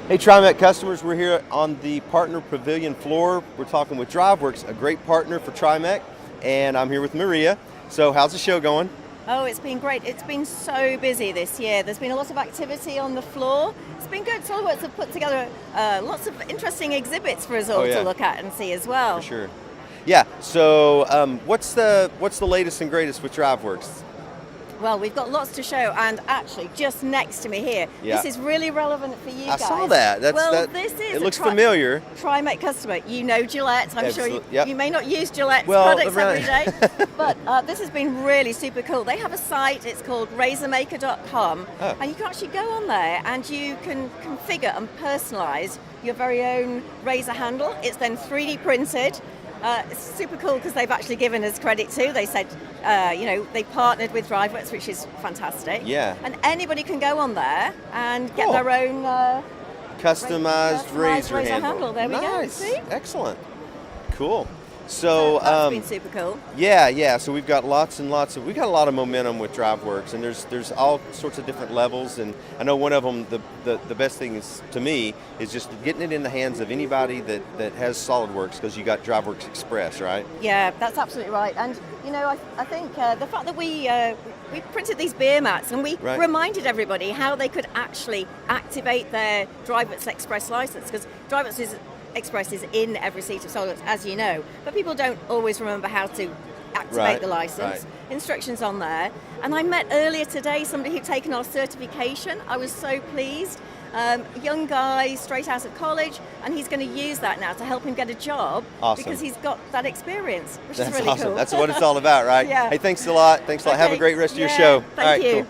Hey TriMech customers, we're here on the Partner Pavilion floor. We're talking with DriveWorks, a great partner for TriMech, and I'm here with Maria. So how's the show going? Oh, it's been great. It's been so busy this year. There's been a lot of activity on the floor. It's been good. SOLIDWORKS have put together lots of interesting exhibits for us all to look at and see as well. For sure. Yeah, so what's the latest and greatest with DriveWorks? Well, we've got lots to show, and actually, just next to me here, this is really relevant for you guys. I saw that. This is it looks familiar. TriMech customer. You know Gillette. I'm sure you may not use Gillette's products every day, but this has been really super cool. They have a site. It's called razormaker.com, and you can actually go on there and you can configure and personalize your very own razor handle. It's then 3D printed. It's super cool because they've actually given us credit too. They said, they partnered with DriveWorks, which is fantastic. Yeah. And anybody can go on there and get their own customized razor handle. There we go. See? Excellent. Cool. So that's been super cool. Yeah. So we've got we got a lot of momentum with DriveWorks, and there's all sorts of different levels. And I know one of them, the best thing is to me is just getting it in the hands of anybody that has SolidWorks, because you got DriveWorks Express, right? Yeah, that's absolutely right. And I think the fact that we printed these beer mats and we reminded everybody how they could actually activate their DriveWorks Express license, because DriveWorks Express is in every seat of SolidWorks, as you know, but people don't always remember how to activate the license. Instructions on there. And I met earlier today somebody who'd taken our certification. I was so pleased. Young guy, straight out of college, and he's going to use that now to help him get a job because he's got that experience, which is really cool. That's what it's all about, right? Yeah. Hey, thanks a lot. Have a great rest of your show. Thank you. Cool.